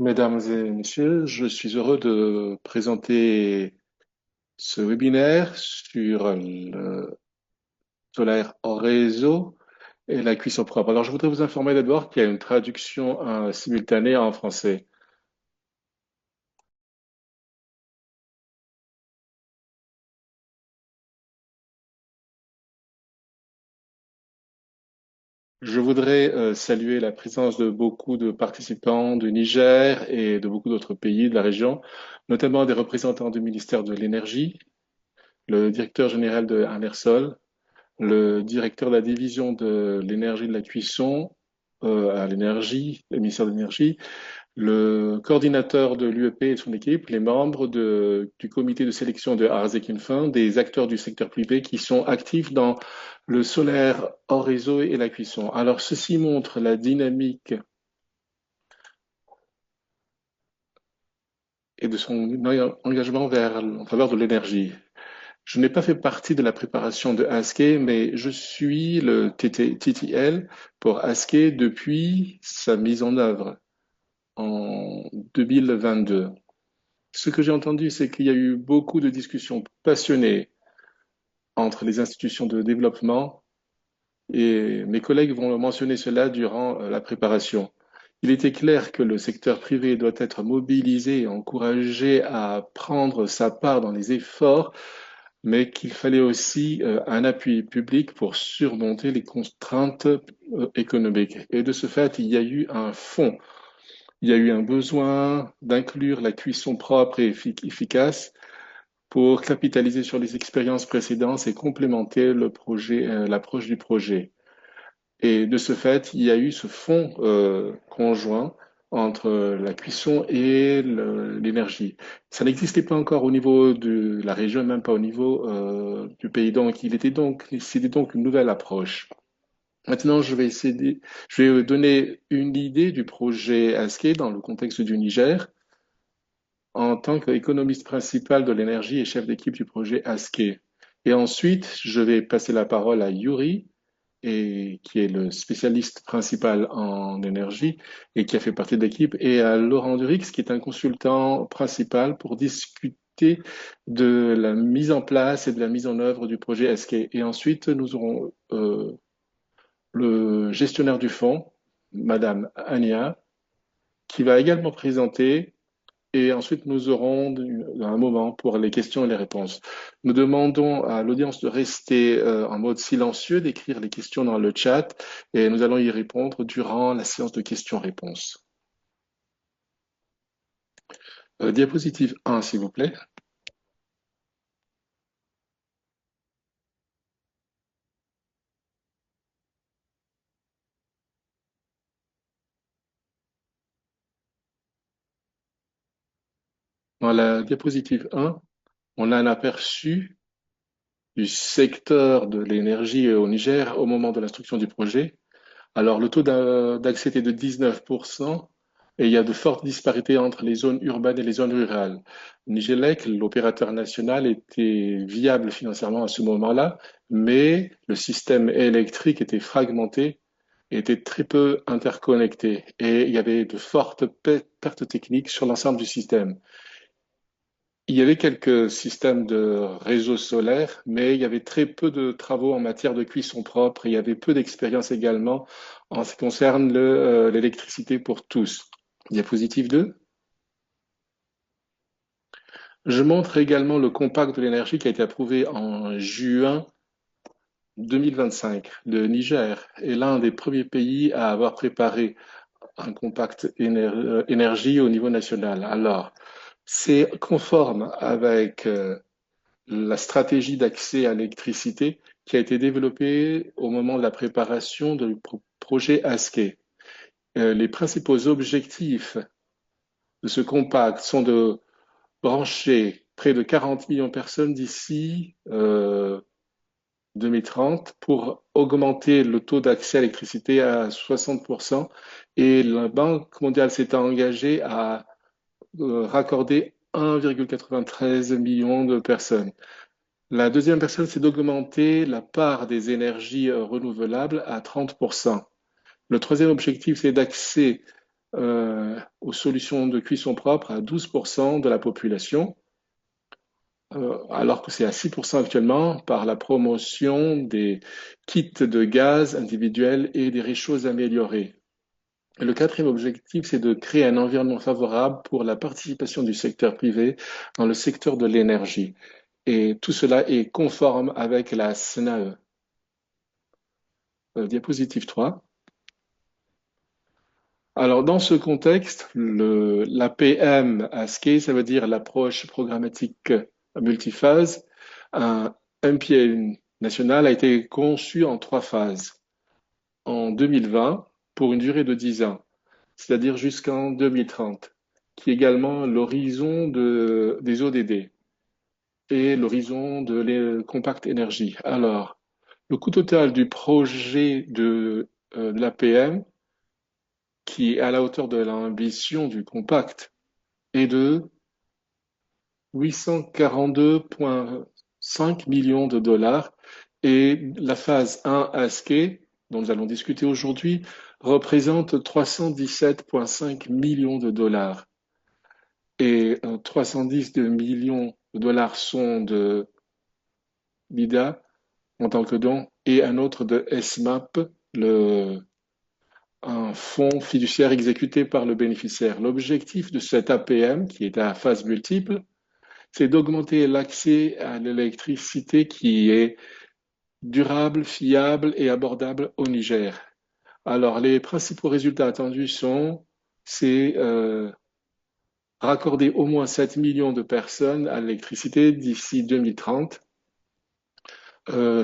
Mesdames et messieurs, je suis heureux de présenter ce webinaire sur le solaire en réseau et la cuisson propre. Alors, je voudrais vous informer d'abord qu'il y a une traduction simultanée en français. Je voudrais saluer la présence de beaucoup de participants du Niger et de beaucoup d'autres pays de la région, notamment des représentants du ministère de l'Énergie, le directeur général de Amersol, le directeur de la division de l'énergie de la cuisson à l'énergie, le ministère de l'énergie, le coordinateur de l'UEP et son équipe, les membres du comité de sélection de Arzekinfin, des acteurs du secteur privé qui sont actifs dans le solaire hors réseau et la cuisson. Alors, ceci montre la dynamique et de son engagement en faveur de l'énergie. Je n'ai pas fait partie de la préparation de ASCII, mais je suis le TTL pour ASCII depuis sa mise en œuvre en 2022. Ce que j'ai entendu, c'est qu'il y a eu beaucoup de discussions passionnées entre les institutions de développement et mes collègues vont mentionner cela durant la préparation. Il était clair que le secteur privé doit être mobilisé et encouragé à prendre sa part dans les efforts, mais qu'il fallait aussi un appui public pour surmonter les contraintes économiques. Et de ce fait, il y a eu un fonds, il y a eu un besoin d'inclure la cuisson propre et efficace pour capitaliser sur les expériences précédentes et complémenter le projet, l'approche du projet. Et de ce fait, il y a eu ce fonds conjoint entre la cuisson et l'énergie. Ça n'existait pas encore au niveau de la région, même pas au niveau du pays. Donc, c'était donc une nouvelle approche. Maintenant, je vais donner une idée du projet ASKE dans le contexte du Niger en tant qu'économiste principal de l'énergie et chef d'équipe du projet ASKE. Et ensuite, je vais passer la parole à Yuri, qui est le spécialiste principal en énergie et qui a fait partie de l'équipe, et à Laurent Durix, qui est un consultant principal pour discuter de la mise en place et de la mise en œuvre du projet SK. Et ensuite, nous aurons le gestionnaire du fonds, Madame Ania, qui va également présenter et ensuite, nous aurons un moment pour les questions et les réponses. Nous demandons à l'audience de rester en mode silencieux, d'écrire les questions dans le chat et nous allons y répondre durant la séance de questions-réponses. Diapositive 1, s'il vous plaît. Dans la diapositive 1, on a un aperçu du secteur de l'énergie au Niger au moment de l'instruction du projet. Alors, le taux d'accès était de 19% et il y a de fortes disparités entre les zones urbaines et les zones rurales. Nigélec, l'opérateur national, était viable financièrement à ce moment-là, mais le système électrique était fragmenté et était très peu interconnecté et il y avait de fortes pertes techniques sur l'ensemble du système. Il y avait quelques systèmes de réseaux solaires, mais il y avait très peu de travaux en matière de cuisson propre. Il y avait peu d'expérience également en ce qui concerne l'électricité pour tous. Diapositive 2. Je montre également le compact de l'énergie qui a été approuvé en juin 2025. Le Niger est l'un des premiers pays à avoir préparé un compact énergie au niveau national. Alors, c'est conforme avec la stratégie d'accès à l'électricité qui a été développée au moment de la préparation du projet ASKE. Les principaux objectifs de ce compact sont de brancher près de 40 millions de personnes d'ici 2030 pour augmenter le taux d'accès à l'électricité à 60%. Et la Banque mondiale s'est engagée à raccorder 1,93 million de personnes. La deuxième personne, c'est d'augmenter la part des énergies renouvelables à 30%. Le troisième objectif, c'est d'accès aux solutions de cuisson propre à 12% de la population, alors que c'est à 6% actuellement par la promotion des kits de gaz individuels et des réchauds améliorés. Le quatrième objectif, c'est de créer un environnement favorable pour la participation du secteur privé dans le secteur de l'énergie. Et tout cela est conforme avec la SNAE. Diapositive 3. Alors, dans ce contexte, l'APM ASCII, ça veut dire l'approche programmatique multiphase. Un MPA national a été conçu en 3 phases. En 2020, pour une durée de 10 ans, c'est-à-dire jusqu'en 2030, qui est également l'horizon des ODD et l'horizon de Compact Énergie. Alors, le coût total du projet de l'APM, qui est à la hauteur de l'ambition du Compact, est de 842,5 millions de dollars et la phase 1 ASCII, dont nous allons discuter aujourd'hui, représente 317,5 millions de dollars. Et 310 millions de dollars sont de l'IDA en tant que don et un autre de SMAP, un fonds fiduciaire exécuté par le bénéficiaire. L'objectif de cet APM, qui est à phase multiple, c'est d'augmenter l'accès à l'électricité qui est durable, fiable et abordable au Niger. Alors, les principaux résultats attendus c'est raccorder au moins 7 millions de personnes à l'électricité d'ici 2030,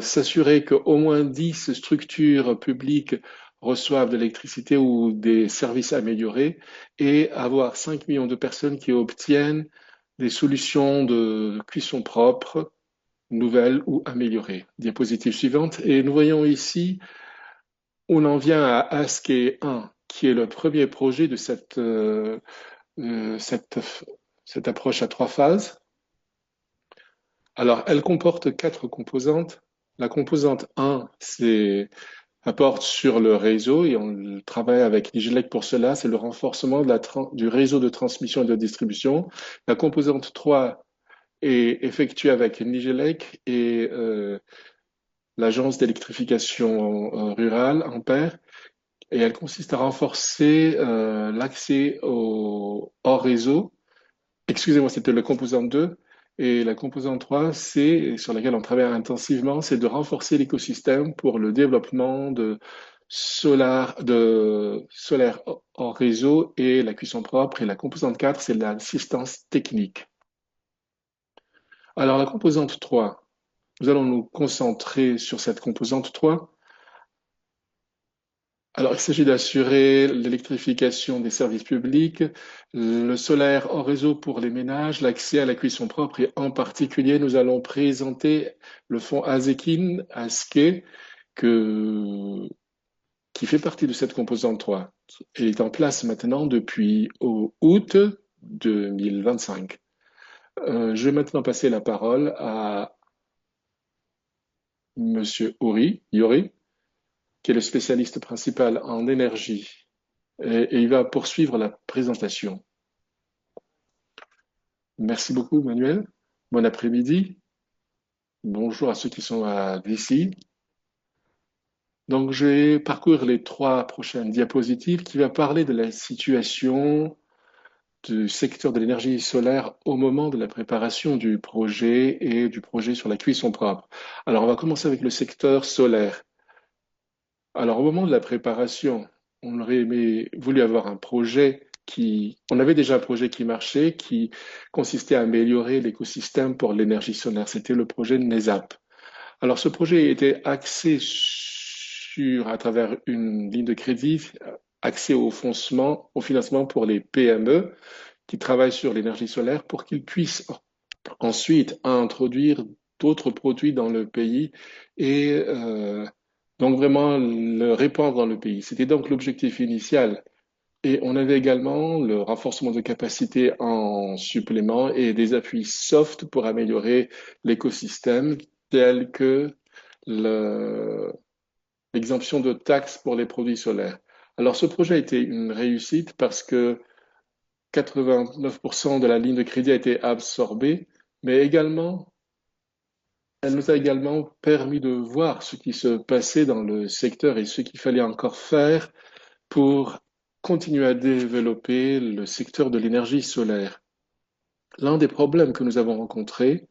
s'assurer qu'au moins 10 structures publiques reçoivent de l'électricité ou des services améliorés et avoir 5 millions de personnes qui obtiennent des solutions de cuisson propre, nouvelles ou améliorées. Diapositive suivante. Et nous voyons ici, on en vient à ASCII 1, qui est le premier projet de cette approche à 3 phases. Alors, elle comporte 4 composantes. La composante 1, apporte sur le réseau et on travaille avec Nigelec pour cela, c'est le renforcement du réseau de transmission et de distribution. La composante 3 est effectuée avec Nigelec et l'agence d'électrification rurale, Ampère, et elle consiste à renforcer l'accès au hors réseau. Excusez-moi, c'était la composante 2. Et la composante 3, sur laquelle on travaille intensivement, c'est de renforcer l'écosystème pour le développement de solaire hors réseau et la cuisson propre. Et la composante 4, c'est l'assistance technique. Alors, la composante 3, nous allons nous concentrer sur cette composante 3. Alors, il s'agit d'assurer l'électrification des services publics, le solaire hors réseau pour les ménages, l'accès à la cuisson propre et en particulier, nous allons présenter le fonds Azekin, ASKE, qui fait partie de cette composante 3. Il est en place maintenant depuis août 2025. Je vais maintenant passer la parole à Monsieur Yori, qui est le spécialiste principal en énergie. Et il va poursuivre la présentation. Merci beaucoup, Manuel. Bon après-midi. Bonjour à ceux qui sont d'ici. Donc, je vais parcourir les 3 prochaines diapositives qui va parler de la situation du secteur de l'énergie solaire au moment de la préparation du projet et du projet sur la cuisson propre. Alors, on va commencer avec le secteur solaire. Alors, au moment de la préparation, on aurait voulu avoir un projet on avait déjà un projet qui marchait, qui consistait à améliorer l'écosystème pour l'énergie solaire. C'était le projet NESAP. Alors, ce projet était axé à travers une ligne de crédit, accès au financement pour les PME qui travaillent sur l'énergie solaire pour qu'ils puissent ensuite introduire d'autres produits dans le pays et donc vraiment le répandre dans le pays. C'était donc l'objectif initial. Et on avait également le renforcement de capacité en supplément et des appuis soft pour améliorer l'écosystème, tels que l'exemption de taxes pour les produits solaires. Alors ce projet a été une réussite parce que 89% de la ligne de crédit a été absorbée, mais également, elle nous a également permis de voir ce qui se passait dans le secteur et ce qu'il fallait encore faire pour continuer à développer le secteur de l'énergie solaire. L'un des problèmes que nous avons rencontrés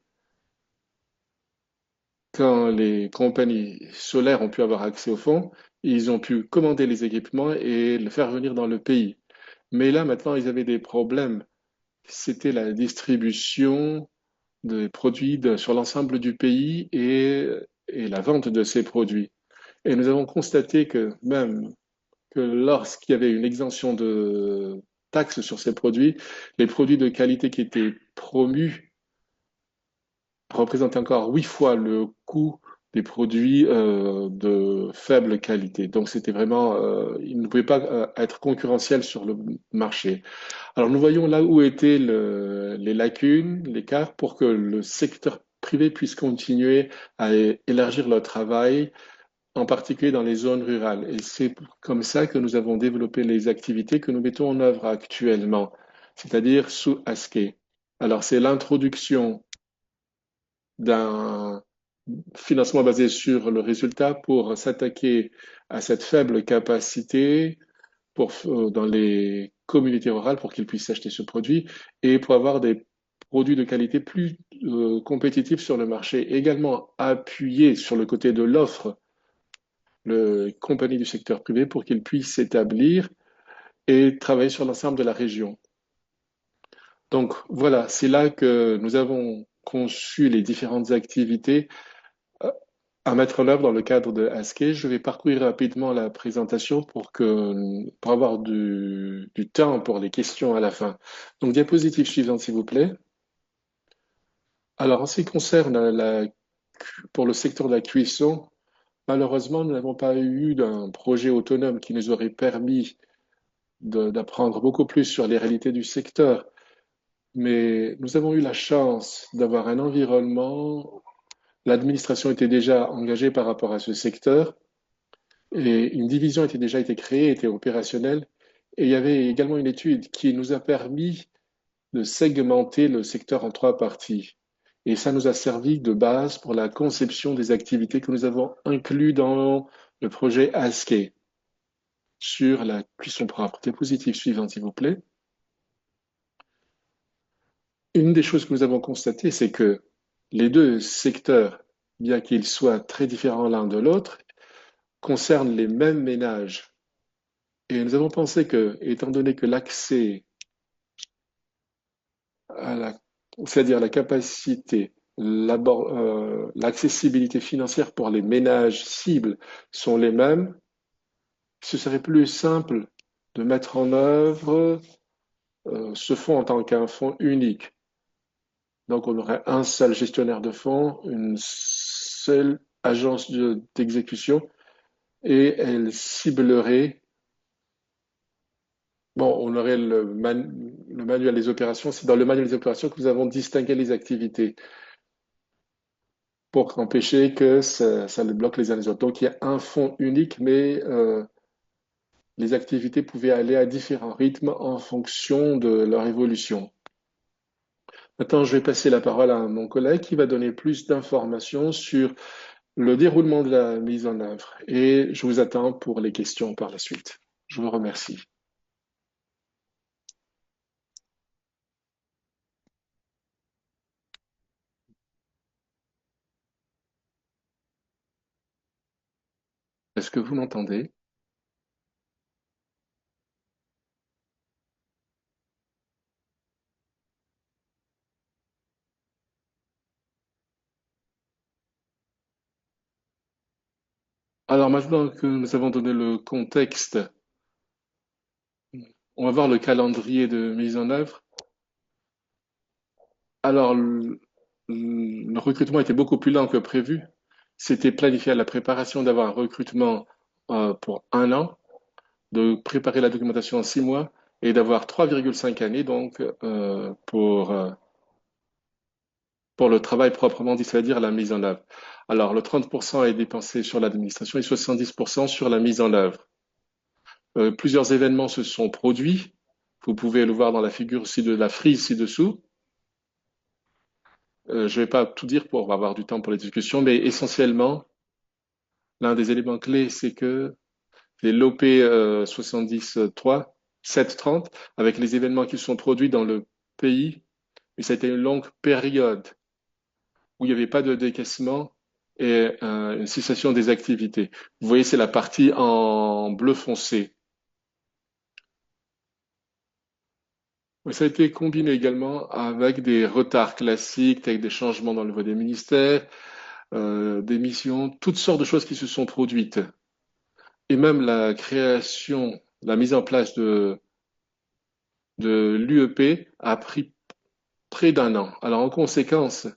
quand les compagnies solaires ont pu avoir accès aux fonds, ils ont pu commander les équipements et le faire venir dans le pays. Mais là, maintenant, ils avaient des problèmes. C'était la distribution des produits sur l'ensemble du pays et la vente de ces produits. Et nous avons constaté que même que lorsqu'il y avait une exemption de taxes sur ces produits, les produits de qualité qui étaient promus représentaient encore 8 fois le coût des produits de faible qualité. Donc c'était vraiment, ils ne pouvaient pas être concurrentiels sur le marché. Alors nous voyons là où étaient les lacunes, l'écart pour que le secteur privé puisse continuer à élargir leur travail, en particulier dans les zones rurales. Et c'est comme ça que nous avons développé les activités que nous mettons en œuvre actuellement, c'est-à-dire sous ASCII. Alors c'est l'introduction d'un financement basé sur le résultat pour s'attaquer à cette faible capacité dans les communautés rurales pour qu'ils puissent acheter ce produit et pour avoir des produits de qualité plus compétitifs sur le marché. Également appuyer sur le côté de l'offre les compagnies du secteur privé pour qu'ils puissent s'établir et travailler sur l'ensemble de la région. Donc voilà, c'est là que nous avons conçu les différentes activités à mettre en œuvre dans le cadre de ASCII. Je vais parcourir rapidement la présentation pour avoir du temps pour les questions à la fin. Donc, diapositive suivante, s'il vous plaît. Alors, en ce qui concerne pour le secteur de la cuisson, malheureusement, nous n'avons pas eu d'un projet autonome qui nous aurait permis d'apprendre beaucoup plus sur les réalités du secteur. Mais nous avons eu la chance d'avoir un environnement. L'administration était déjà engagée par rapport à ce secteur. Et une division était déjà été créée, était opérationnelle. Et il y avait également une étude qui nous a permis de segmenter le secteur en 3 parties. Et ça nous a servi de base pour la conception des activités que nous avons inclus dans le projet ASCII sur la cuisson propre. Diapositive suivante, s'il vous plaît. Une des choses que nous avons constatées, c'est que les deux secteurs, bien qu'ils soient très différents l'un de l'autre, concernent les mêmes ménages. Et nous avons pensé que, étant donné que l'accès à c'est-à-dire la capacité, l'accessibilité financière pour les ménages cibles sont les mêmes, ce serait plus simple de mettre en œuvre ce fonds en tant qu'un fonds unique. Donc on aurait un seul gestionnaire de fonds, une seule agence d'exécution et elle ciblerait. Bon, on aurait le manuel des opérations. C'est dans le manuel des opérations que nous avons distingué les activités pour empêcher que ça les bloque les uns les autres. Donc, il y a un fonds unique, mais les activités pouvaient aller à différents rythmes en fonction de leur évolution. Maintenant, je vais passer la parole à mon collègue qui va donner plus d'informations sur le déroulement de la mise en œuvre. Et je vous attends pour les questions par la suite. Je vous remercie. Est-ce que vous m'entendez? Alors maintenant que nous avons donné le contexte, on va voir le calendrier de mise en œuvre. Alors, le recrutement était beaucoup plus lent que prévu. C'était planifié à la préparation d'avoir un recrutement pour 1 an, de préparer la documentation en 6 mois et d'avoir 3,5 années donc pour le travail proprement dit, c'est-à-dire la mise en œuvre. Alors, le 30% est dépensé sur l'administration et 70% sur la mise en œuvre. Plusieurs événements se sont produits Vous pouvez le voir dans la figure ci de la frise ci-dessous. Je ne vais pas tout dire pour avoir du temps pour les discussions, mais essentiellement, l'un des éléments clés, c'est que c'est l'OP 73, 730, avec les événements qui se sont produits dans le pays, mais ça a été une longue période où il n'y avait pas de décaissement et une cessation des activités. Vous voyez, c'est la partie en bleu foncé. Mais ça a été combiné également avec des retards classiques, avec des changements dans le voie des ministères, des missions, toutes sortes de choses qui se sont produites. Et même la création, la mise en place de l'UEP a pris près d'un an. Alors en conséquence,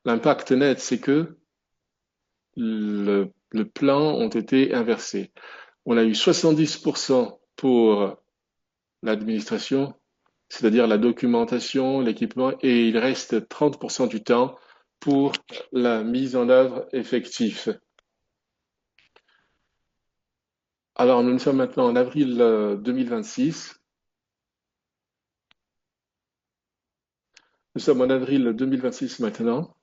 l'impact net, c'est que le plan ont été inversés. On a eu 70% pour l'administration, c'est-à-dire la documentation, l'équipement, et il reste 30% du temps pour la mise en œuvre effective. Alors, nous sommes maintenant en avril 2026. Nous sommes en avril 2026 maintenant.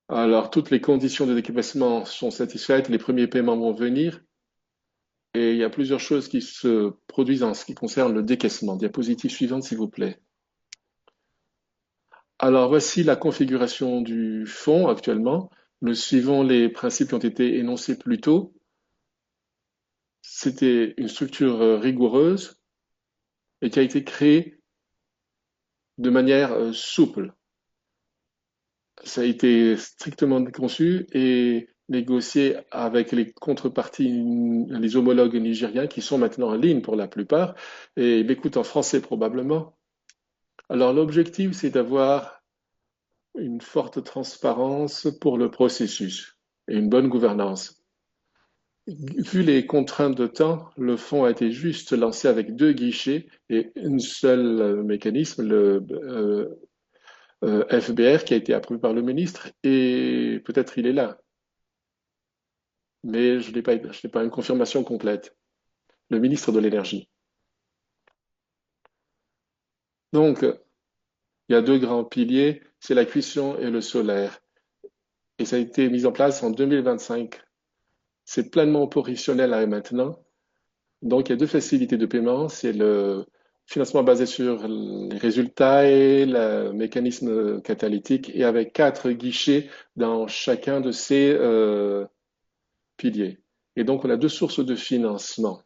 Alors, toutes les conditions de décaissement sont satisfaites, les premiers paiements vont venir, et il y a plusieurs choses qui se produisent en ce qui concerne le décaissement. Diapositive suivante, s'il vous plaît. Alors, voici la configuration du fonds actuellement. Nous suivons les principes qui ont été énoncés plus tôt. C'était une structure rigoureuse et qui a été créée de manière souple. Ça a été strictement conçu et négocié avec les contreparties, les homologues nigériens qui sont maintenant en ligne pour la plupart et m'écoutent en français probablement. Alors l'objectif, c'est d'avoir une forte transparence pour le processus et une bonne gouvernance. Vu les contraintes de temps, le fonds a été juste lancé avec deux guichets et un seul mécanisme, le FBR, qui a été approuvé par le ministre, et peut-être il est là, mais je n'ai pas une confirmation complète. Le ministre de l'Énergie. Donc, il y a deux grands piliers, c'est la cuisson et le solaire. Et ça a été mis en place en 2025. C'est pleinement opérationnel maintenant. Donc, il y a deux facilités de paiement. C'est le financement basé sur les résultats et le mécanisme catalytique et avec quatre guichets dans chacun de ces piliers. Et donc, on a deux sources de financement.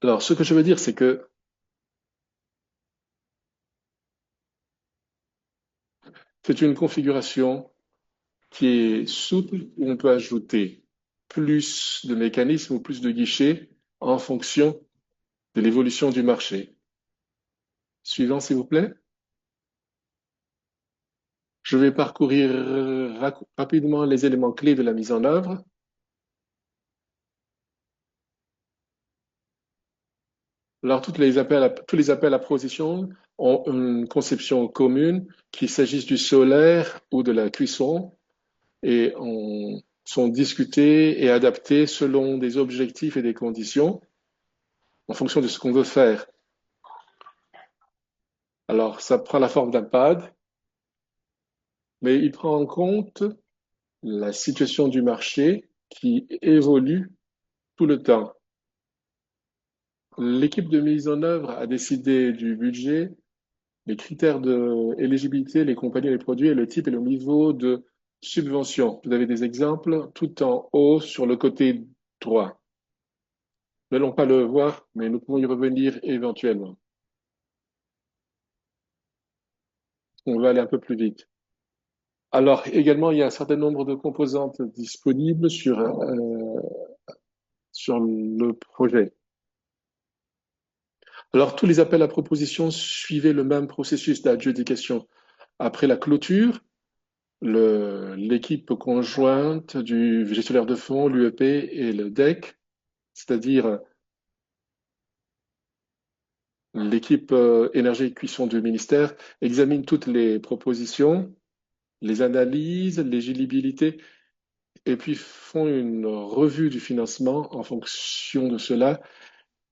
Alors, ce que je veux dire, c'est que c'est une configuration qui est souple où on peut ajouter plus de mécanismes ou plus de guichets en fonction de l'évolution du marché. Suivant, s'il vous plaît. Je vais parcourir rapidement les éléments clés de la mise en œuvre. Alors, tous les appels à proposition ont une conception commune, qu'il s'agisse du solaire ou de la cuisson, et sont discutés et adaptés selon des objectifs et des conditions en fonction de ce qu'on veut faire. Alors, ça prend la forme d'un pad, mais il prend en compte la situation du marché qui évolue tout le temps. L'équipe de mise en œuvre a décidé du budget, les critères d'éligibilité, les compagnies, les produits et le type et le niveau de subvention. Vous avez des exemples tout en haut sur le côté droit. Nous n'allons pas le voir, mais nous pouvons y revenir éventuellement. On va aller un peu plus vite. Alors, également, il y a un certain nombre de composantes disponibles sur le projet. Alors, tous les appels à propositions suivaient le même processus d'adjudication. Après la clôture, l'équipe conjointe du gestionnaire de fonds, l'UEP et le DEC, c'est-à-dire l'équipe énergie et cuisson du ministère, examine toutes les propositions, les analyses, l'éligibilité et puis font une revue du financement en fonction de cela,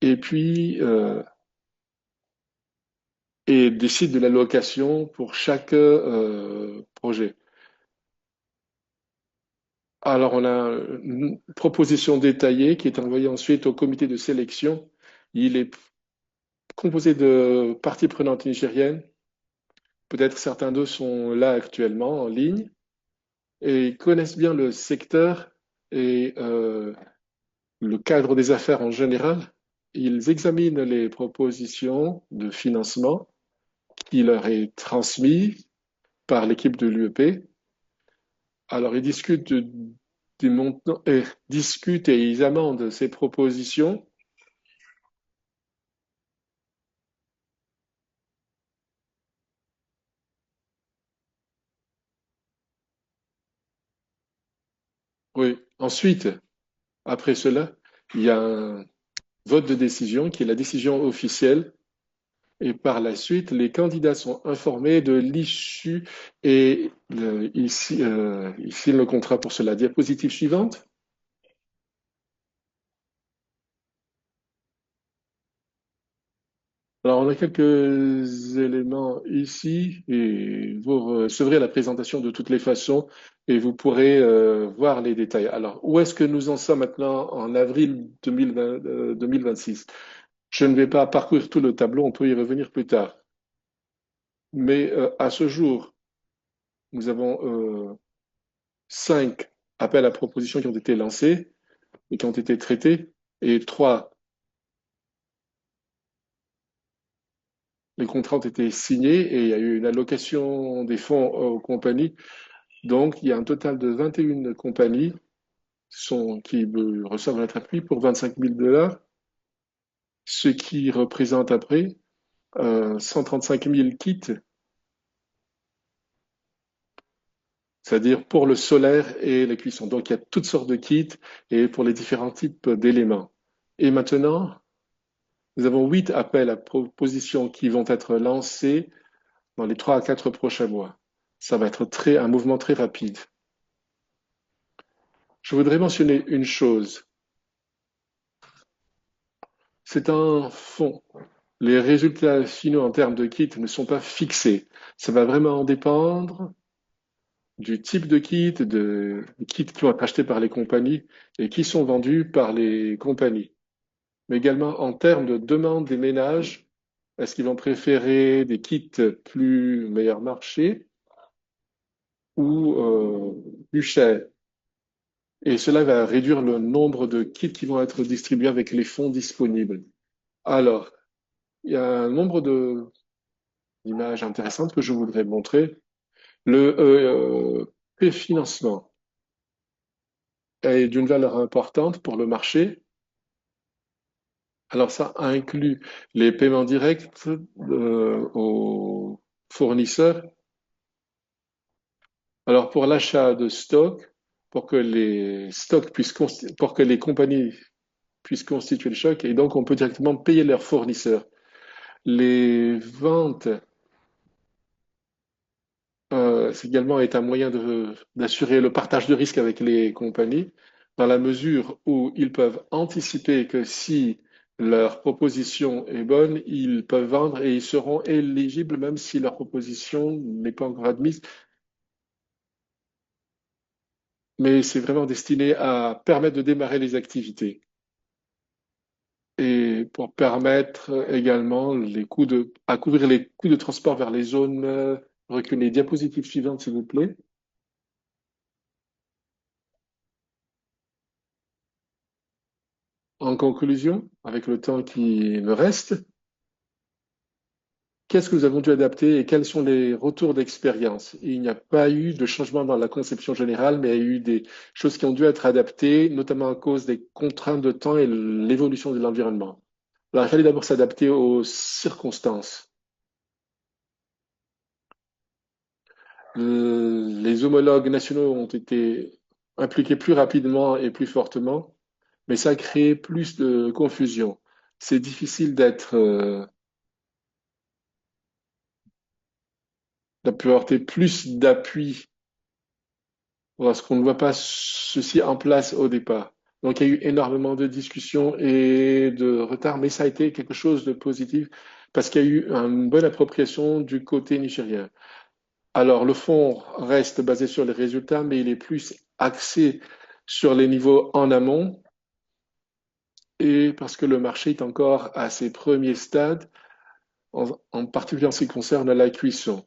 et puis et décident de l'allocation pour chaque projet. Alors, on a une proposition détaillée qui est envoyée ensuite au comité de sélection. Il est composé de parties prenantes nigériennes. Peut-être certains d'eux sont là actuellement en ligne et ils connaissent bien le secteur et le cadre des affaires en général. Ils examinent les propositions de financement qui leur est transmis par l'équipe de l'UEP. Alors, ils discutent des montants et discutent et ils amendent ces propositions. Oui. Ensuite, après cela, il y a un vote de décision qui est la décision officielle. Et par la suite, les candidats sont informés de l'issue et ils signent le contrat pour cela. Diapositive suivante. Alors, on a quelques éléments ici et vous recevrez la présentation de toutes les façons et vous pourrez voir les détails. Alors, où est-ce que nous en sommes maintenant en avril 2020, 2026? Je ne vais pas parcourir tout le tableau, on peut y revenir plus tard. Mais à ce jour, nous avons 5 appels à propositions qui ont été lancés et qui ont été traités, et 3, les contrats ont été signés et il y a eu une allocation des fonds aux compagnies. Donc, il y a un total de 21 compagnies qui reçoivent notre appui pour 25 000 dollars, ce qui représente après 135 000 kits, c'est-à-dire pour le solaire et les cuissons. Donc, il y a toutes sortes de kits et pour les différents types d'éléments. Et maintenant, nous avons 8 appels à propositions qui vont être lancés dans les 3 à 4 prochains mois. Ça va être un mouvement très rapide. Je voudrais mentionner une chose. C'est un fonds. Les résultats finaux en termes de kits ne sont pas fixés. Ça va vraiment en dépendre du type de kit, des kits qui vont être achetés par les compagnies et qui sont vendus par les compagnies. Mais également en termes de demande des ménages, est-ce qu'ils vont préférer des kits plus meilleur marché ou plus chers? Et cela va réduire le nombre de kits qui vont être distribués avec les fonds disponibles. Alors, il y a un nombre d'images intéressantes que je voudrais montrer. Le préfinancement est d'une valeur importante pour le marché. Alors ça inclut les paiements directs aux fournisseurs. Alors pour l'achat de stocks, pour que les compagnies puissent constituer le stock, et donc on peut directement payer leurs fournisseurs. Les ventes, c'est également est un moyen d'assurer le partage de risque avec les compagnies, dans la mesure où ils peuvent anticiper que si leur proposition est bonne, ils peuvent vendre et ils seront éligibles même si leur proposition n'est pas encore admise. Mais c'est vraiment destiné à permettre de démarrer les activités et pour permettre également à couvrir les coûts de transport vers les zones reculées. Diapositive suivante, s'il vous plaît. En conclusion, avec le temps qui me reste, qu'est-ce que nous avons dû adapter et quels sont les retours d'expérience? Il n'y a pas eu de changement dans la conception générale, mais il y a eu des choses qui ont dû être adaptées, notamment à cause des contraintes de temps et l'évolution de l'environnement. Alors, il fallait d'abord s'adapter aux circonstances. Les homologues nationaux ont été impliqués plus rapidement et plus fortement, mais ça a créé plus de confusion. C'est difficile d'apporter plus d'appui parce qu'on ne voit pas ceci en place au départ. Donc il y a eu énormément de discussions et de retard, mais ça a été quelque chose de positif parce qu'il y a eu une bonne appropriation du côté nigérien. Alors le fonds reste basé sur les résultats, mais il est plus axé sur les niveaux en amont et parce que le marché est encore à ses premiers stades, en particulier en ce qui concerne la cuisson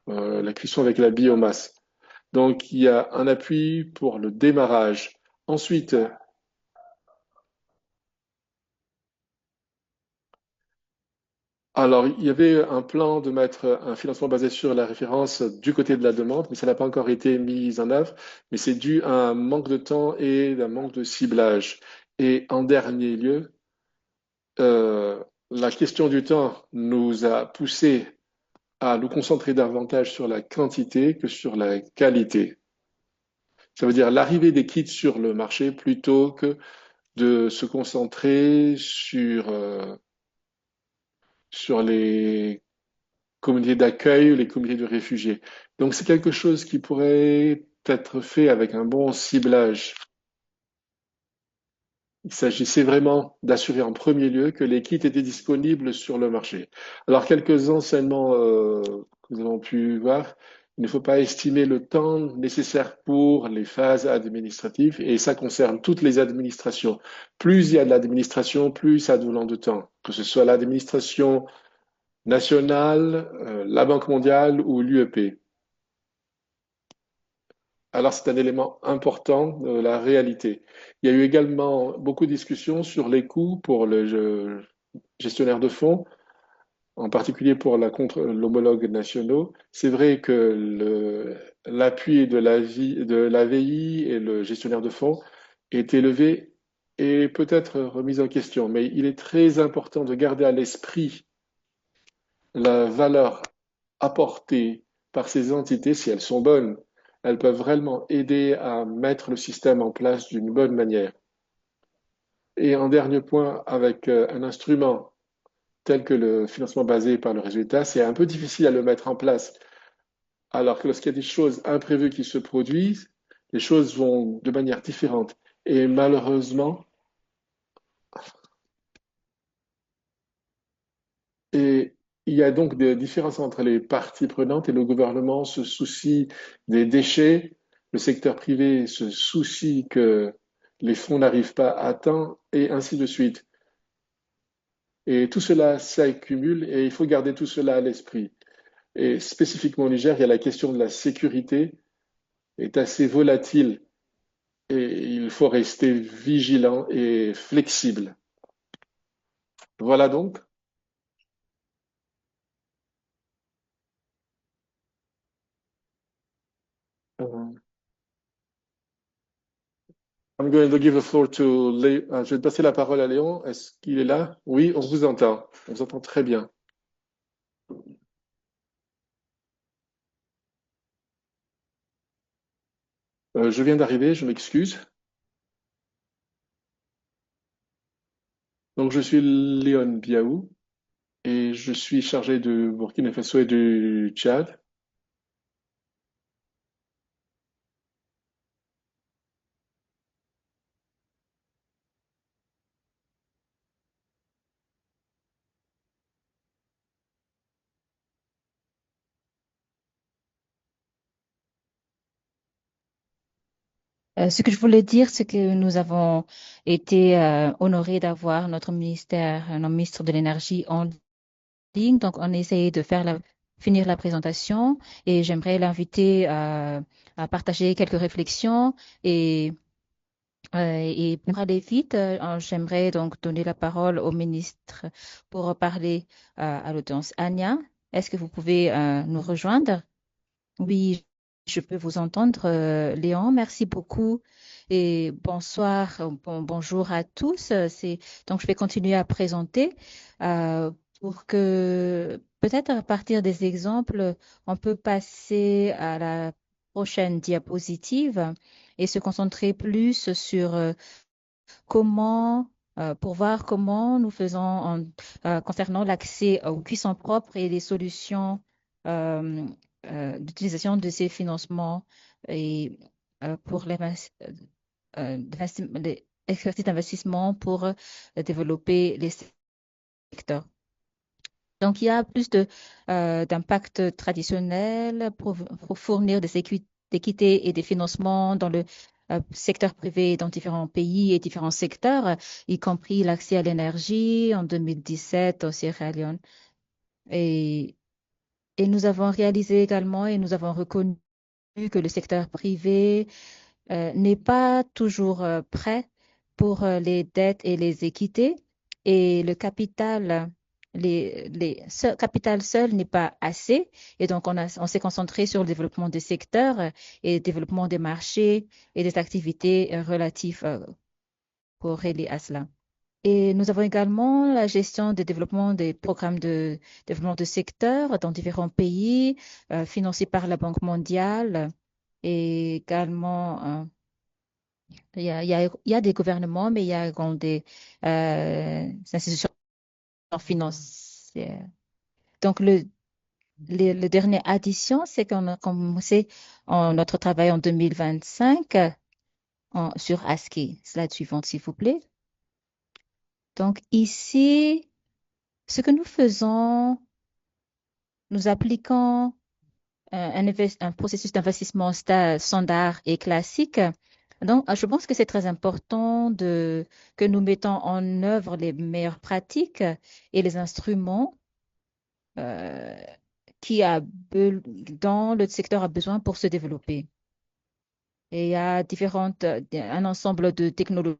avec la biomasse. Donc, il y a un appui pour le démarrage. Ensuite, alors, il y avait un plan de mettre un financement basé sur la référence du côté de la demande, mais ça n'a pas encore été mis en œuvre. Mais c'est dû à un manque de temps et un manque de ciblage. Et en dernier lieu, euh, la question du temps nous a poussé à nous concentrer davantage sur la quantité que sur la qualité. Ça veut dire l'arrivée des kits sur le marché plutôt que de se concentrer sur les communautés d'accueil ou les communautés de réfugiés. Donc c'est quelque chose qui pourrait être fait avec un bon ciblage. Il s'agissait vraiment d'assurer en premier lieu que les kits étaient disponibles sur le marché. Alors, quelques enseignements que nous avons pu voir, il ne faut pas estimer le temps nécessaire pour les phases administratives, et ça concerne toutes les administrations. Plus il y a de l'administration, plus ça demande de temps, que ce soit l'administration nationale, la Banque mondiale ou l'UEP. Alors, c'est un élément important de la réalité. Il y a eu également beaucoup de discussions sur les coûts pour le gestionnaire de fonds, en particulier pour l'homologue nationaux. C'est vrai que l'appui de l'AVI et le gestionnaire de fonds est élevé et peut être remis en question, mais il est très important de garder à l'esprit la valeur apportées par ces entités, si elles sont bonnes, elles peuvent vraiment aider à mettre le système en place d'une bonne manière. Et en dernier point, avec un instrument tel que le financement basé par le résultat, c'est un peu difficile à le mettre en place. Alors que lorsqu'il y a des choses imprévues qui se produisent, les choses vont de manière différente. Et malheureusement, et il y a donc des différences entre les parties prenantes et le gouvernement se soucie des déchets, le secteur privé se soucie que les fonds n'arrivent pas à temps et ainsi de suite. Et tout cela s'accumule et il faut garder tout cela à l'esprit. Et spécifiquement au Niger, il y a la question de la sécurité est assez volatile et il faut rester vigilant et flexible. Voilà donc. Euh, I'm going to give the floor to je vais passer la parole à Léon. Est-ce qu'il est là? Oui, on vous entend. On vous entend très bien. Je viens d'arriver, je m'excuse. Donc, je suis Léon Biaou et je suis chargé de Burkina Faso et du Tchad. Ce que je voulais dire, c'est que nous avons été honorés d'avoir notre ministère, notre ministre de l'Énergie en ligne. Donc, on a essayé de finir la présentation et j'aimerais l'inviter à partager quelques réflexions et pour aller vite, j'aimerais donc donner la parole au ministre pour parler à l'audience. Anya, est-ce que vous pouvez nous rejoindre? Oui, je peux vous entendre, Léon. Merci beaucoup et bonsoir, bonjour à tous. Donc, je vais continuer à présenter pour que peut-être à partir des exemples, on peut passer à la prochaine diapositive et se concentrer plus sur pour voir comment nous faisons concernant l'accès aux cuissons propres et les solutions euh, d'utilisation de ces financements et pour les expertises d'investissement pour développer les secteurs. Donc, il y a plus d'impact traditionnel pour fournir des équités et des financements dans le secteur privé dans différents pays et différents secteurs, y compris l'accès à l'énergie en 2017 au Sierra Leone. Et, et nous avons réalisé également et nous avons reconnu que le secteur privé n'est pas toujours prêt pour les dettes et les équités et le capital, capital seul n'est pas assez et donc on s'est concentré sur le développement des secteurs et le développement des marchés et des activités relatives corrélées à cela. Et nous avons également la gestion des développements des programmes de développement de secteurs dans différents pays, financés par la Banque mondiale et également il y a des gouvernements, mais il y a également des institutions financières. Donc, le dernier addition, c'est qu'on a commencé notre travail en 2025 sur ASCII. Slide suivante, s'il vous plaît. Donc, ici, ce que nous faisons, nous appliquons un processus d'investissement standard et classique. Donc, je pense que c'est très important que nous mettons en œuvre les meilleures pratiques et les instruments euh, dont le secteur a besoin pour se développer. Et il y a un ensemble de technologies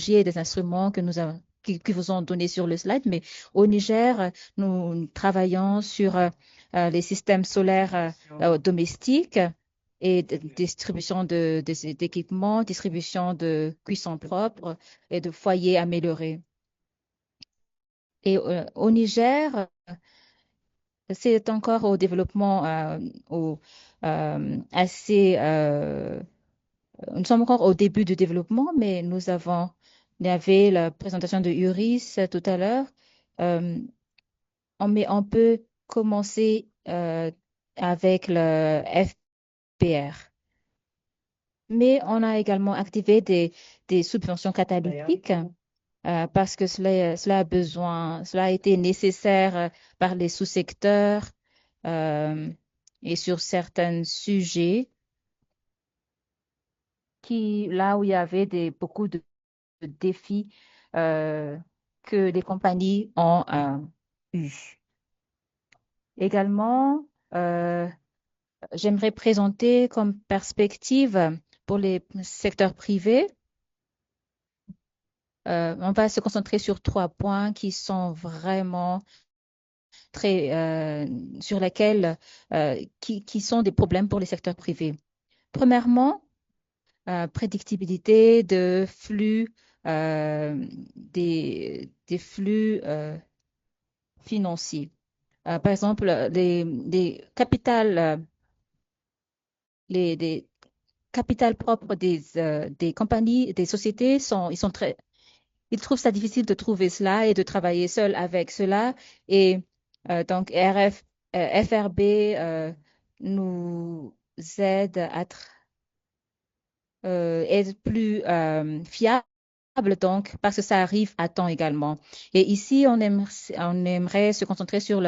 et des instruments qui vous ont donné sur le slide, mais au Niger, nous travaillons sur les systèmes solaires domestiques et distribution d'équipements, distribution de cuissons propres et de foyers améliorés. Et au Niger, c'est encore au développement assez nous sommes encore au début du développement, mais il y avait la présentation de Uris tout à l'heure. Euh, mais on peut commencer avec le FPR. Mais on a également activé des subventions catalytiques parce que cela a été nécessaire par les sous-secteurs euh, et sur certains sujets là où il y avait beaucoup de défis euh, que les compagnies ont eu. Également, j'aimerais présenter comme perspective pour les secteurs privés. On va se concentrer sur 3 points qui sont vraiment sur lesquels, qui sont des problèmes pour les secteurs privés. Premièrement, prédictibilité de flux, des flux financiers. Par exemple, les les capitales propres des compagnies, des sociétés ils trouvent ça difficile de trouver cela et de travailler seul avec cela. Et donc, FRB nous aide être plus fiable donc, parce que ça arrive à temps également. Et ici, on aimerait se concentrer sur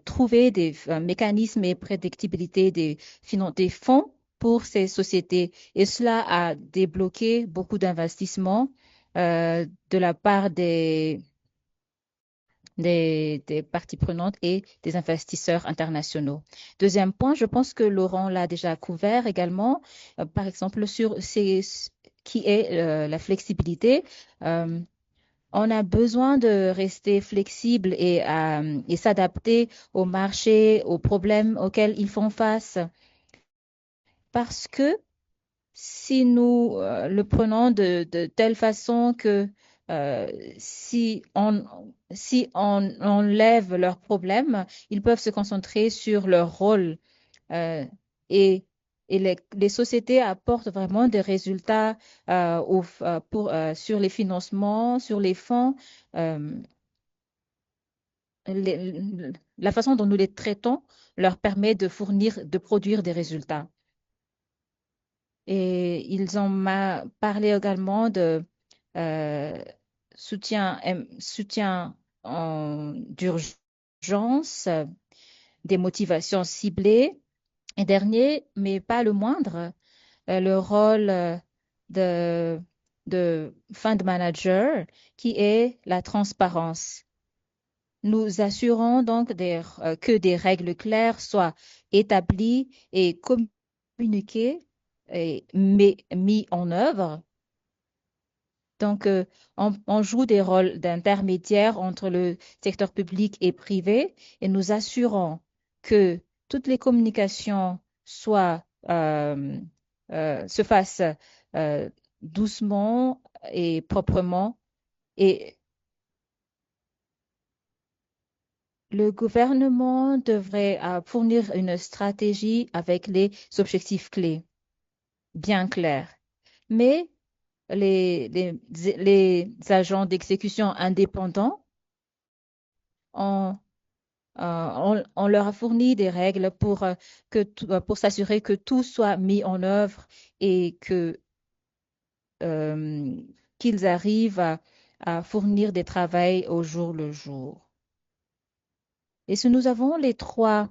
trouver des mécanismes et prédictibilité des fonds pour ces sociétés. Et cela a débloqué beaucoup d'investissements de la part des parties prenantes et des investisseurs internationaux. Deuxième point, je pense que Laurent l'a déjà couvert également, par exemple sur qui est la flexibilité. Euh, on a besoin de rester flexible et s'adapter au marché, aux problèmes auxquels ils font face. Parce que si nous le prenons de telle façon que euh, si on enlève leurs problèmes, ils peuvent se concentrer sur leur rôle euh, et, et les sociétés apportent vraiment des résultats sur les financements, sur les fonds. euh, la façon dont nous les traitons leur permet de produire des résultats. Et ils ont parlé également de euh, soutien d'urgence, des motivations ciblées. Et dernier, mais pas le moindre, le rôle de, de fund manager qui est la transparence. Nous assurons donc que des règles claires soient établies et communiquées et mis en œuvre. Donc, on joue des rôles d'intermédiaire entre le secteur public et privé et nous assurons que toutes les communications se fassent euh, doucement et proprement. Et le gouvernement devrait fournir une stratégie avec les objectifs clés, bien clairs. Mais les agents d'exécution indépendants, on, on leur a fourni des règles pour s'assurer que tout soit mis en œuvre et euh, qu'ils arrivent à fournir des travails au jour le jour. Et si nous avons les trois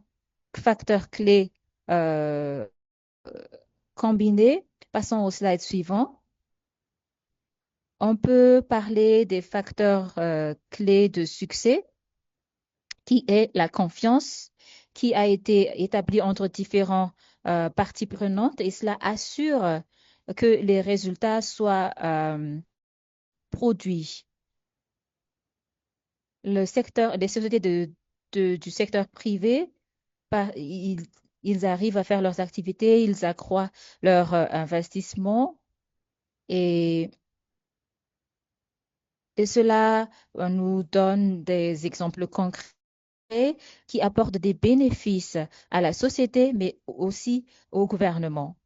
facteurs clés euh, combinés, passons au slide suivant. On peut parler des facteurs clés de succès, qui est la confiance, qui a été établie entre différentes parties prenantes, et cela assure que les résultats soient produits. Les sociétés du secteur privé, par- ils, ils arrivent à faire leurs activités, ils accroissent leur investissement et, et cela nous donne des exemples concrets qui apportent des bénéfices à la société, mais aussi au gouvernement.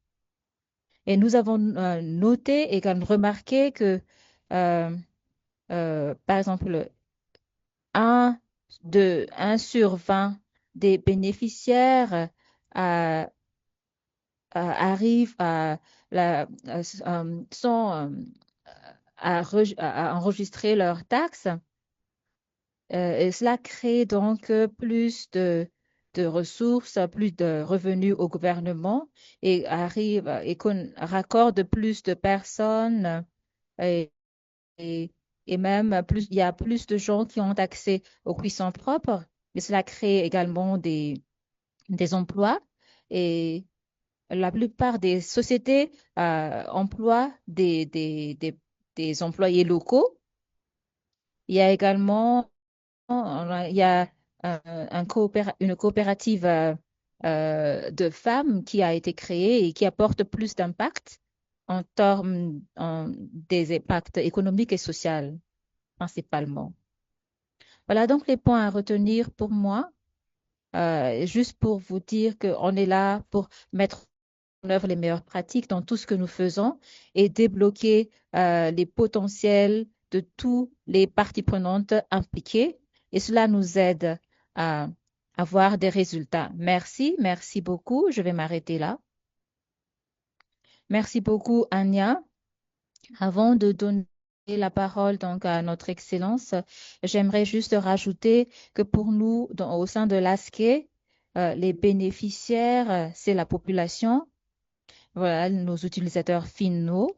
Et nous avons noté et quand remarqué que, euh, par exemple, un, un sur 20 des bénéficiaires euh, arrivent sont, à enregistrer leurs taxes. Et cela crée donc plus de ressources, plus de revenus au gouvernement et raccorde plus de personnes et, et, et même plus, il y a plus de gens qui ont accès aux cuissons propres. Mais cela crée également des emplois et la plupart des sociétés emploient des employés locaux. Il y a également il y a une coopérative de femmes qui a été créée et qui apporte plus d'impact en termes des impacts économiques et sociaux principalement. Voilà donc les points à retenir pour moi. Juste pour vous dire qu'on est là pour mettre en œuvre les meilleures pratiques dans tout ce que nous faisons et débloquer les potentiels de tous les parties prenantes impliquées. Et cela nous aide à avoir des résultats. Merci, merci beaucoup. Je vais m'arrêter là. Merci beaucoup, Anya. Avant de donner la parole donc à notre Excellence, j'aimerais juste rajouter que pour nous, au sein de l'ASCE, les bénéficiaires, c'est la population, voilà, nos utilisateurs finaux,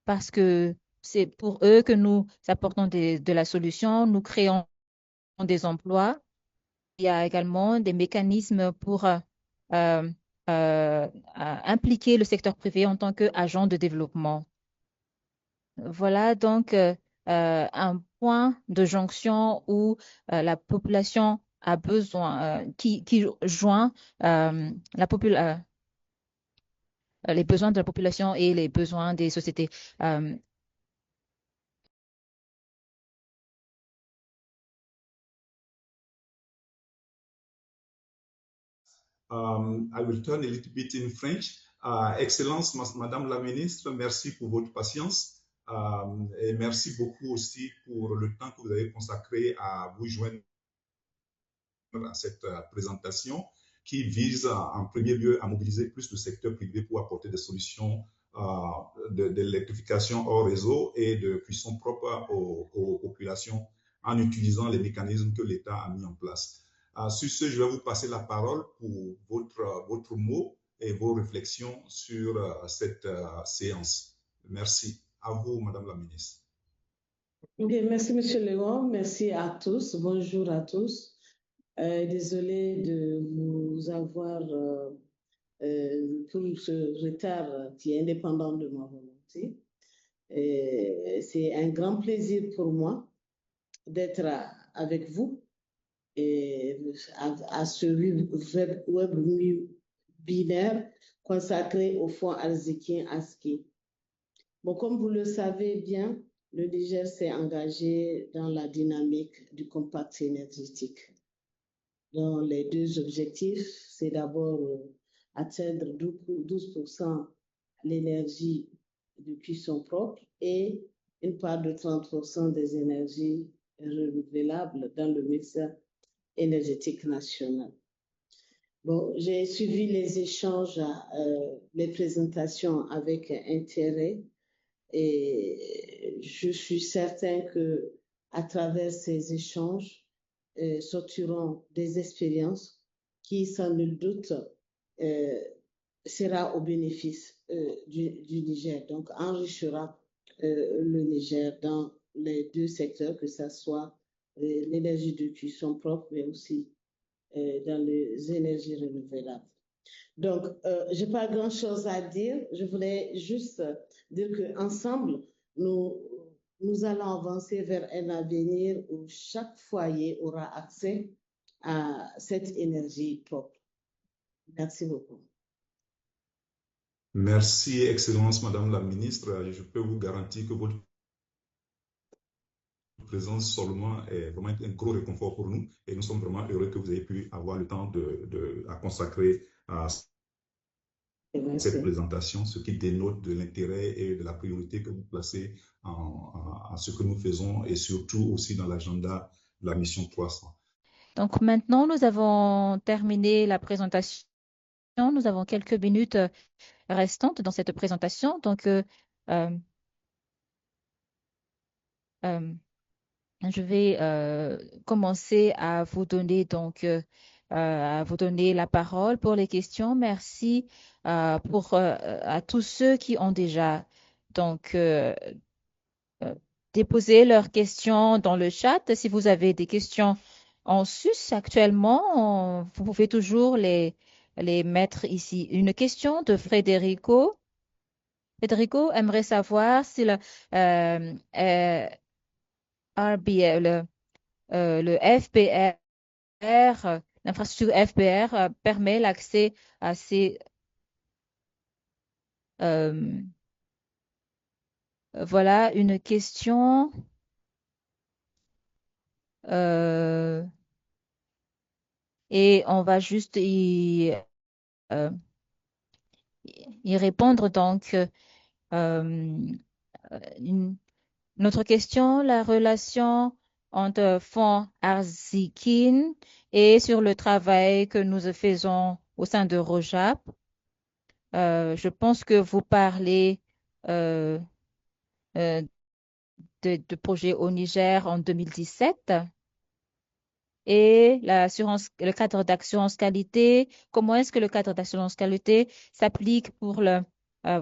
parce que c'est pour eux que nous apportons de la solution, nous créons des emplois. Il y a également des mécanismes pour euh, impliquer le secteur privé en tant qu'agent de développement. Voilà donc un point de jonction où la population a besoin, qui joint les besoins de la population et les besoins des sociétés. Euh, I will turn a little bit in French. Excellence, Madame la Ministre, merci pour votre patience et merci beaucoup aussi pour le temps que vous avez consacré à vous joindre à cette présentation qui vise en premier lieu à mobiliser plus le secteur privé pour apporter des solutions d'électrification hors réseau et de cuisson propre aux populations en utilisant les mécanismes que l'État a mis en place. Sur ce, je vais vous passer la parole pour votre mot et vos réflexions sur cette séance. Merci. À vous, Madame la Ministre. Bien, merci, Monsieur Léon. Merci à tous. Bonjour à tous. Désolée de vous avoir pour ce retard qui est indépendant de ma volonté. C'est un grand plaisir pour moi d'être avec vous et à ce webinaire consacré au fonds arzikien ASKI. Bon, comme vous le savez bien, le Niger s'est engagé dans la dynamique du compact énergétique. Dans les deux objectifs, c'est d'abord atteindre 12% l'énergie de cuisson propre et une part de 30% des énergies renouvelables dans le mix énergétique national. Bon, j'ai suivi les échanges, les présentations avec intérêt et je suis certain que à travers ces échanges sortiront des expériences qui, sans nul doute, sera au bénéfice du Niger, donc enrichira le Niger dans les deux secteurs, que ce soit l'énergie de cuisson propre, mais aussi dans les énergies renouvelables. Donc, je n'ai pas grand-chose à dire. Je voulais juste dire qu'ensemble, nous allons avancer vers un avenir où chaque foyer aura accès à cette énergie propre. Merci beaucoup. Merci, Excellence, Madame la Ministre. Je peux vous garantir que votre présence seulement est vraiment un gros réconfort pour nous et nous sommes vraiment heureux que vous ayez pu avoir le temps à consacrer à cette présentation, ce qui dénote de l'intérêt et de la priorité que vous placez à ce que nous faisons et surtout aussi dans l'agenda de la mission 300. Donc maintenant, nous avons terminé la présentation. Nous avons quelques minutes restantes dans cette présentation. Donc, je vais commencer à vous donner la parole pour les questions. Merci à tous ceux qui ont déjà déposé leurs questions dans le chat. Si vous avez des questions en sus actuellement, vous pouvez toujours les mettre ici. Une question de Federico. Federico aimerait savoir si le RBL, le FPR, l'infrastructure FPR permet l'accès à ces voilà une question et on va juste y répondre. Donc, une autre question, la relation entre fonds Arzikin et sur le travail que nous faisons au sein de Rojap. Je pense que vous parlez de projets au Niger en 2017 et le cadre d'assurance qualité. Comment est-ce que le cadre d'assurance qualité s'applique pour le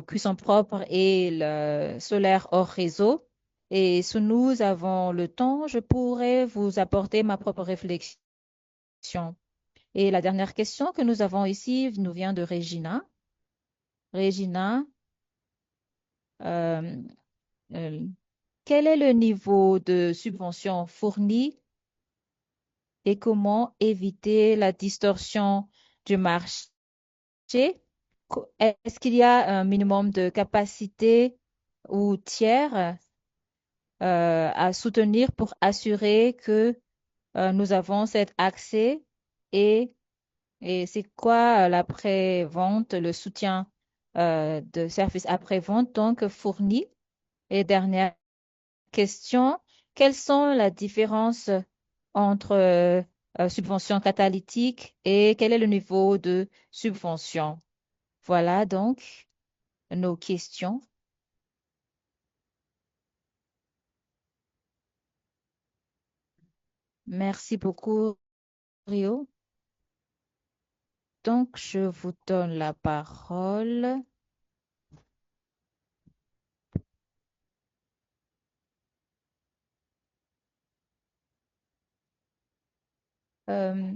cuisson propre et le solaire hors réseau? Et si nous avons le temps, je pourrais vous apporter ma propre réflexion. Et la dernière question que nous avons ici nous vient de Regina. Regina, euh, quel est le niveau de subvention fourni et comment éviter la distorsion du marché? Est-ce qu'il y a un minimum de capacité ou tiers à soutenir pour assurer que nous avons cet accès et c'est quoi l'après-vente, le soutien de services après-vente donc fourni? Et dernière question, quelles sont les différences entre subvention catalytique et quel est le niveau de subvention? Voilà donc nos questions. Merci beaucoup, Rio. Donc, je vous donne la parole. Euh,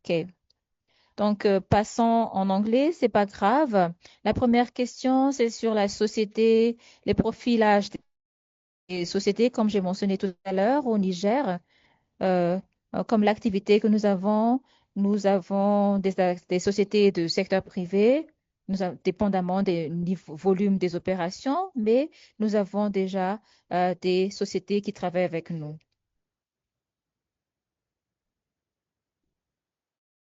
OK. Donc, passons en anglais, c'est pas grave. La première question, c'est sur la société, les profilages des sociétés, comme j'ai mentionné tout à l'heure, au Niger. Euh, Comme l'activité que nous avons des sociétés de secteur privé, dépendamment des volumes des opérations, mais nous avons déjà des sociétés qui travaillent avec nous.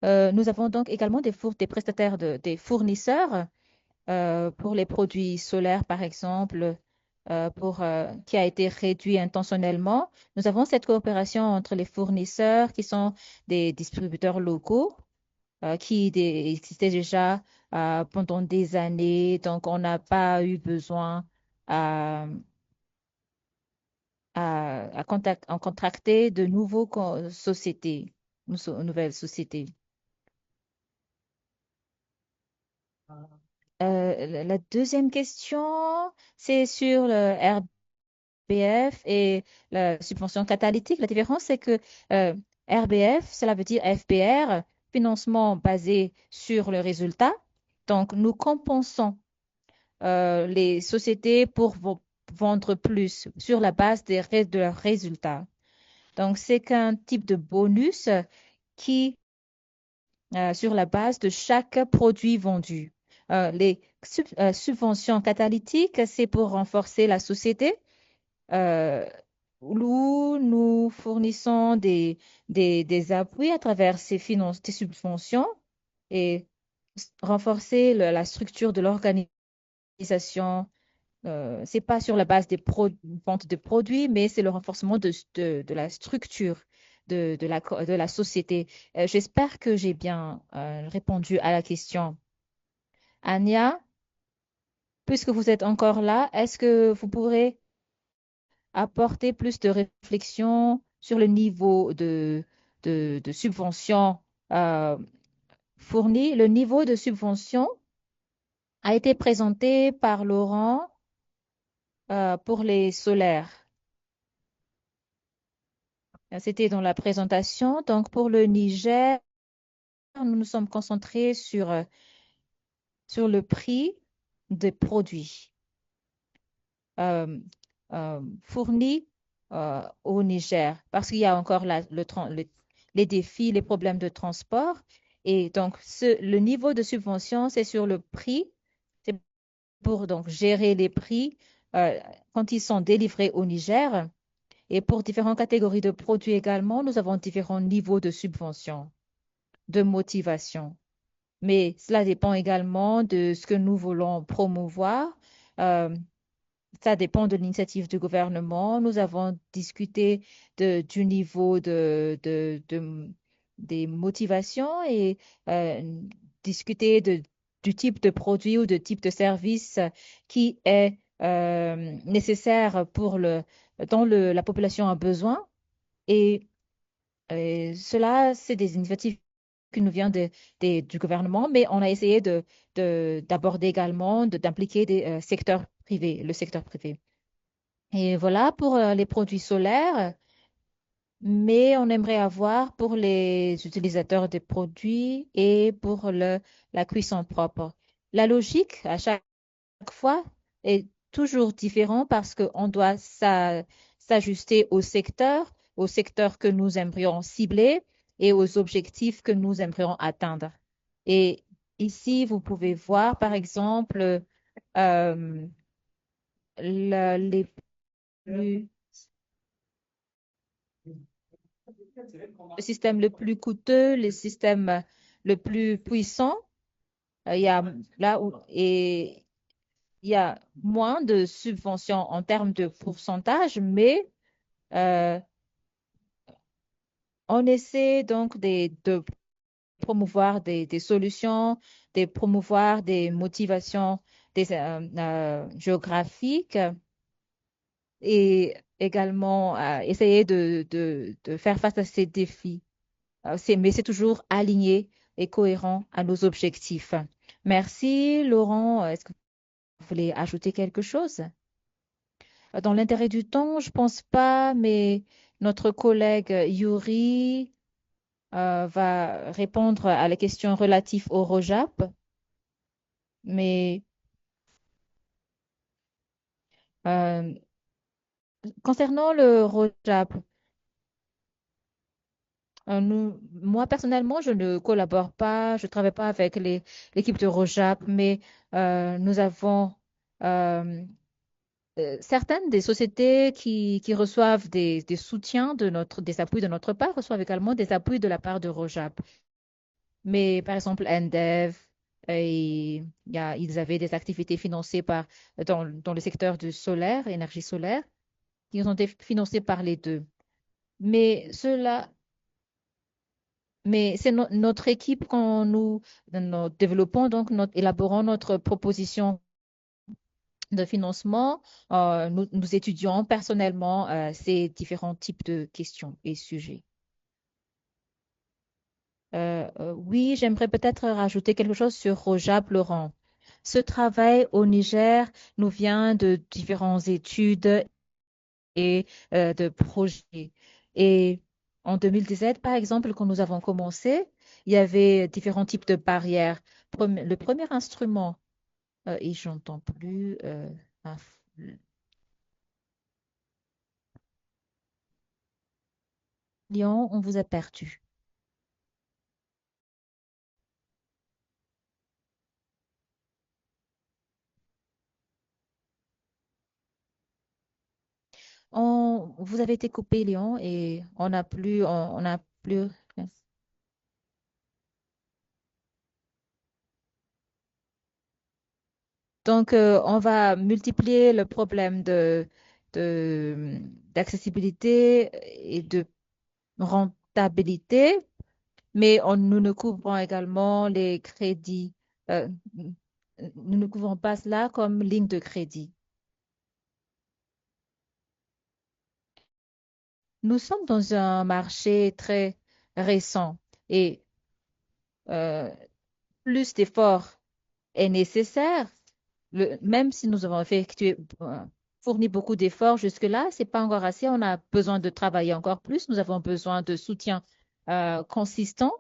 Nous avons donc également des prestataires, des fournisseurs pour les produits solaires, par exemple, qui a été réduit intentionnellement. Nous avons cette coopération entre les fournisseurs qui sont des distributeurs locaux existaient déjà pendant des années. Donc, on n'a pas eu besoin à, en contracter de sociétés, nouvelles sociétés. La deuxième question, c'est sur le RBF et la subvention catalytique. La différence, c'est que RBF, cela veut dire FBR, financement basé sur le résultat. Donc, nous compensons les sociétés pour vendre plus sur la base de leurs résultats. Donc, c'est qu'un type de bonus qui, sur la base de chaque produit vendu. Les subventions catalytiques, c'est pour renforcer la société euh, où nous fournissons des appuis à travers ces subventions et renforcer la structure de l'organisation. C'est pas sur la base des ventes de produits, mais c'est le renforcement de la structure de la société. J'espère que j'ai bien répondu à la question. Anya, puisque vous êtes encore là, est-ce que vous pourrez apporter plus de réflexion sur le niveau de subvention euh, fourni? Le niveau de subvention a été présenté par Laurent pour les solaires. C'était dans la présentation. Donc, pour le Niger, nous nous sommes concentrés sur le prix des produits fournis au Niger parce qu'il y a encore les défis, les problèmes de transport. Et donc, le niveau de subvention, c'est sur le prix. C'est pour donc gérer les prix quand ils sont délivrés au Niger. Et pour différentes catégories de produits également, nous avons différents niveaux de subvention, de motivation. Mais cela dépend également de ce que nous voulons promouvoir. Euh, Ça dépend de l'initiative du gouvernement. Nous avons discuté du niveau des motivations et discuté du type de produit ou de type de service qui est nécessaire dont la population a besoin. Et, cela, c'est des initiatives qui nous viennent du gouvernement, mais on a essayé d'aborder également, d'impliquer des secteurs privés, le secteur privé. Et voilà pour les produits solaires, mais on aimerait avoir pour les utilisateurs des produits et pour la cuisson propre. La logique à chaque fois est toujours différente parce qu'on doit s'ajuster au secteur que nous aimerions cibler et aux objectifs que nous aimerions atteindre. Et ici, vous pouvez voir, par exemple, euh, les plus le système le plus coûteux, le système le plus puissant, il y a là où et il y a moins de subventions en termes de pourcentage, mais euh, on essaie donc de promouvoir des solutions, de promouvoir des motivations géographiques et également essayer de faire face à ces défis. Mais c'est toujours aligné et cohérent à nos objectifs. Merci, Laurent. Est-ce que vous voulez ajouter quelque chose? Dans l'intérêt du temps, je pense pas, mais notre collègue Yuri va répondre à la question relative au ROJAP. Mais euh, concernant le ROJAP, moi personnellement, je ne collabore pas, je ne travaille pas avec l'équipe de ROJAP, mais nous avons euh, certaines des sociétés qui reçoivent des soutiens des appuis de notre part, reçoivent également des appuis de la part de ROJAP. Mais par exemple, Endev, ils avaient des activités financées dans le secteur du solaire, énergie solaire, qui ont été financées par les deux. Mais cela, mais c'est notre équipe quand nous développons, donc élaborons notre proposition de financement, nous étudions personnellement ces différents types de questions et sujets. Oui, j'aimerais peut-être rajouter quelque chose sur Rojab Laurent. Ce travail au Niger nous vient de différentes études et de projets. Et en 2017, par exemple, quand nous avons commencé, il y avait différents types de barrières. Le premier instrument, et j'entends plus, Lyon, on vous a perdu. Vous avez été coupé, Lyon, et on n'a plus. Donc, on va multiplier le problème de- d'accessibilité et de rentabilité, mais nous ne couvrons également les crédits. euh, nous ne couvrons pas cela comme ligne de crédit. Nous sommes dans un marché très récent et euh, plus d'efforts est nécessaire. Même si nous avons fourni beaucoup d'efforts jusque-là, c'est pas encore assez. On a besoin de travailler encore plus. Nous avons besoin de soutien consistant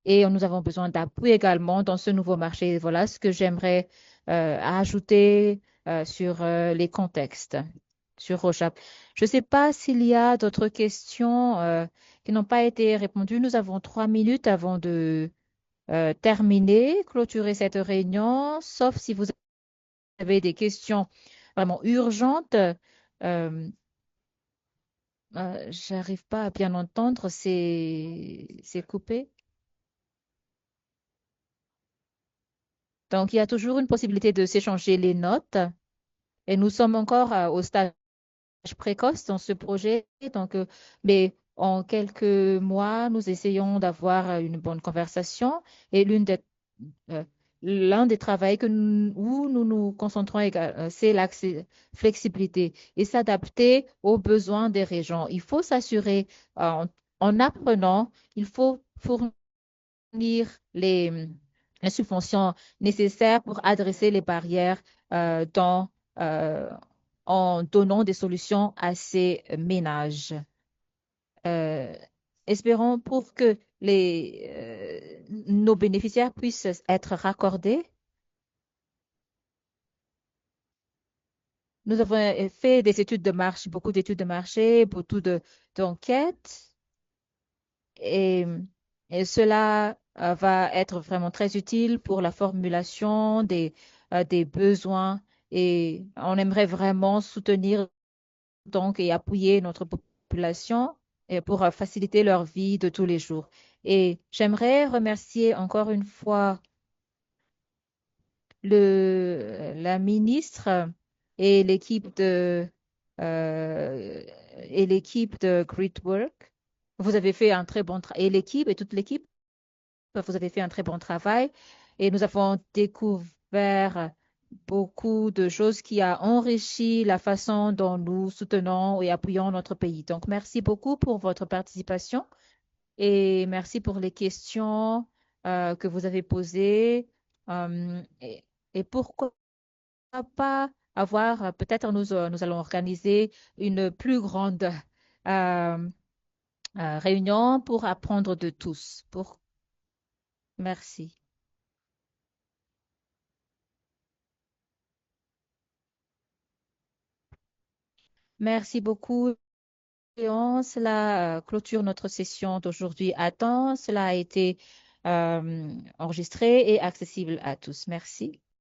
et nous avons besoin d'appui également dans ce nouveau marché. Voilà ce que j'aimerais ajouter sur les contextes, sur Rochap. Je ne sais pas s'il y a d'autres questions qui n'ont pas été répondues. Nous avons 3 minutes avant de terminer, clôturer cette réunion, sauf si vous avez des questions vraiment urgentes. J'arrive pas à bien entendre, c'est coupé. Donc, il y a toujours une possibilité de s'échanger les notes et nous sommes encore au stade précoce dans ce projet. Donc, mais en quelques mois, nous essayons d'avoir une bonne conversation et l'une des euh, l'un des travaux où nous nous concentrons, c'est la flexibilité et s'adapter aux besoins des régions. Il faut s'assurer, en apprenant, il faut fournir les, les subventions nécessaires pour adresser les barrières euh, dans, euh, en donnant des solutions à ces ménages. Euh, Espérons pour que nos bénéficiaires puissent être raccordés. Nous avons fait des études de marché, beaucoup d'études de marché, beaucoup d'enquêtes et, et cela va être vraiment très utile pour la formulation des besoins et on aimerait vraiment soutenir donc et appuyer notre population et pour faciliter leur vie de tous les jours. Et j'aimerais remercier encore une fois la ministre et euh, l'équipe de Great Work. Vous avez fait un très bon travail, et l'équipe et toute l'équipe, vous avez fait un très bon travail. Et nous avons découvert beaucoup de choses qui a enrichi la façon dont nous soutenons et appuyons notre pays. Donc, merci beaucoup pour votre participation et merci pour les questions que vous avez posées. Et pourquoi pas avoir, peut-être nous allons organiser une plus grande euh, réunion pour apprendre de tous. Merci. Merci beaucoup, Léon. Cela clôture notre session d'aujourd'hui à temps. Cela a été enregistré et accessible à tous. Merci.